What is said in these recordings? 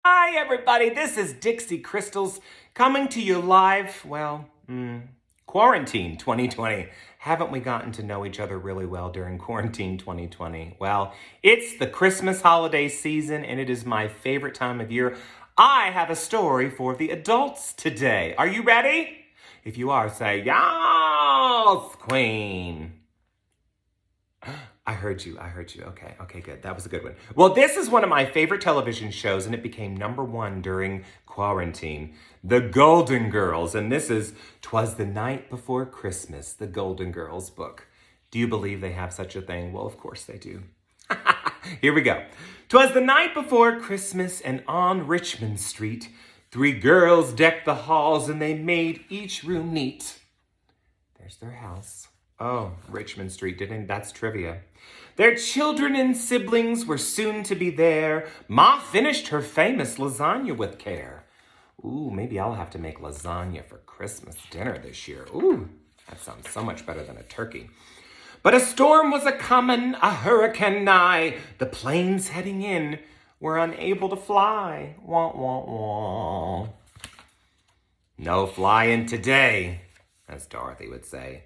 Hi, everybody. This is Dixie Krystals coming to you live, quarantine 2020. Haven't we gotten to know each other really well during quarantine 2020? Well, it's the Christmas holiday season, and it is my favorite time of year. I have a story for the adults today. Are you ready? If you are, say, "Yes, Queen." I heard you. Okay, good. That was a good one. Well, this is one of my favorite television shows, and it became #1 during quarantine. The Golden Girls. And this is "'Twas the Night Before Christmas," the Golden Girls book. Do you believe they have such a thing? Well, of course they do. Here we go. "'Twas the night before Christmas, and on Richmond Street, 3 girls decked the halls, and they made each room neat. There's their house. Oh, Richmond Street, that's trivia. Their children and siblings were soon to be there. Ma finished her famous lasagna with care. Ooh, maybe I'll have to make lasagna for Christmas dinner this year. Ooh, that sounds so much better than a turkey. But a storm was a-comin', a hurricane nigh. The planes heading in were unable to fly. Wah, wah, wah. No flying today, as Dorothy would say.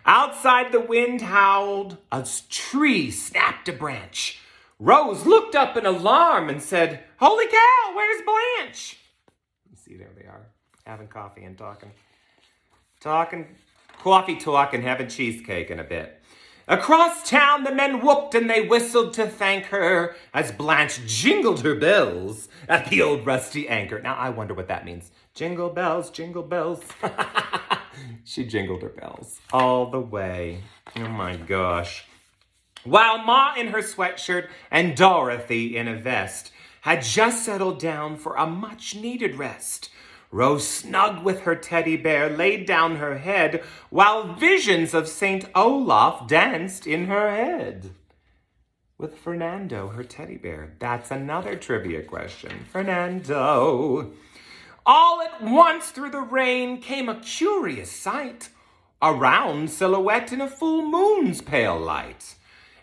Outside the wind howled, a tree snapped a branch. Rose looked up in alarm and said, "Holy cow, where's Blanche?" You see, there they are, having coffee and talking, coffee talk and having cheesecake in a bit. Across town the men whooped and they whistled to thank her as Blanche jingled her bells at the old rusty anchor. Now I wonder what that means. Jingle bells, jingle bells. She jingled her bells all the way. Oh my gosh. While Ma in her sweatshirt and Dorothy in a vest had just settled down for a much-needed rest, Rose, snug with her teddy bear, laid down her head while visions of St. Olaf danced in her head. With Fernando, her teddy bear. That's another trivia question. Fernando. All at once through the rain came a curious sight, a round silhouette in a full moon's pale light.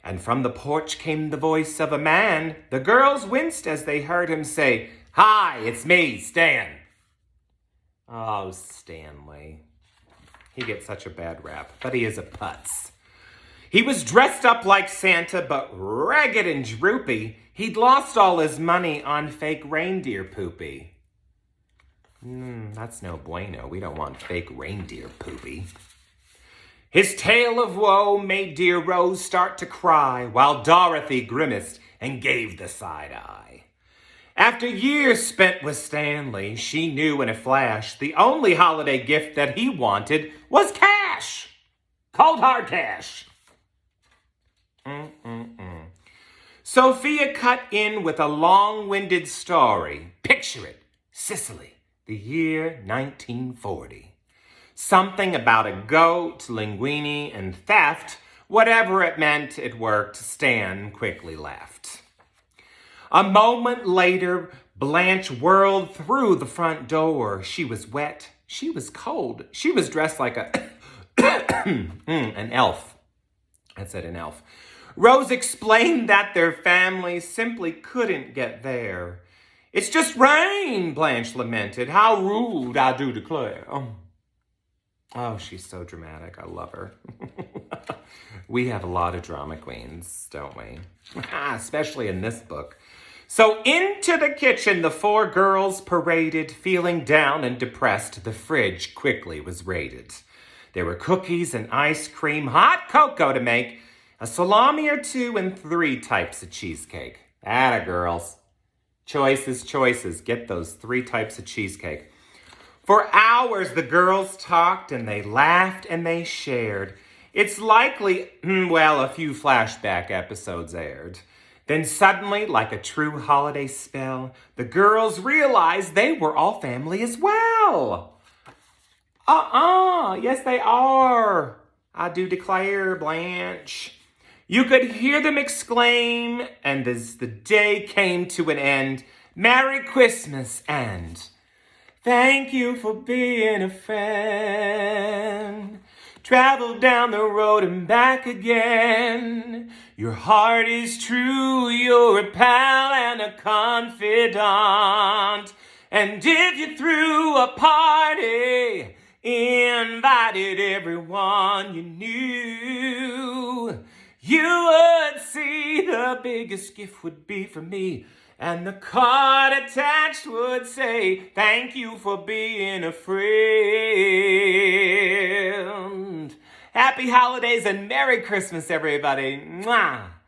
And from the porch came the voice of a man. The girls winced as they heard him say, "Hi, it's me, Stan." Oh, Stanley. He gets such a bad rap, but he is a putz. He was dressed up like Santa, but ragged and droopy. He'd lost all his money on fake reindeer poopy. That's no bueno. We don't want fake reindeer poopy. His tale of woe made dear Rose start to cry, while Dorothy grimaced and gave the side eye. After years spent with Stanley, she knew in a flash the only holiday gift that he wanted was cash. Cold hard cash. Sophia cut in with a long-winded story. Picture it, Sicily. The year 1940. Something about a goat, linguine, and theft. Whatever it meant, it worked. Stan quickly left. A moment later, Blanche whirled through the front door. She was wet. She was cold. She was dressed like an elf. I said an elf. Rose explained that their family simply couldn't get there. "It's just rain," Blanche lamented. "How rude, I do declare." Oh, she's so dramatic. I love her. We have a lot of drama queens, don't we? Especially in this book. So into the kitchen the 4 girls paraded. Feeling down and depressed, the fridge quickly was raided. There were cookies and ice cream, hot cocoa to make, a salami or 2, and 3 types of cheesecake. Atta girls. Choices. Get those 3 types of cheesecake. For hours, the girls talked and they laughed and they shared. It's likely, a few flashback episodes aired. Then suddenly, like a true holiday spell, the girls realized they were all family as well. Yes they are. I do declare, Blanche. You could hear them exclaim, and as the day came to an end, "Merry Christmas," and "Thank you for being a friend." travel down the road and back again. Your heart is true, you're a pal and a confidant. And if you threw a party, invited everyone you knew, you would see the biggest gift would be from me. And the card attached would say, thank you for being a friend. Happy holidays and Merry Christmas, everybody. Mwah.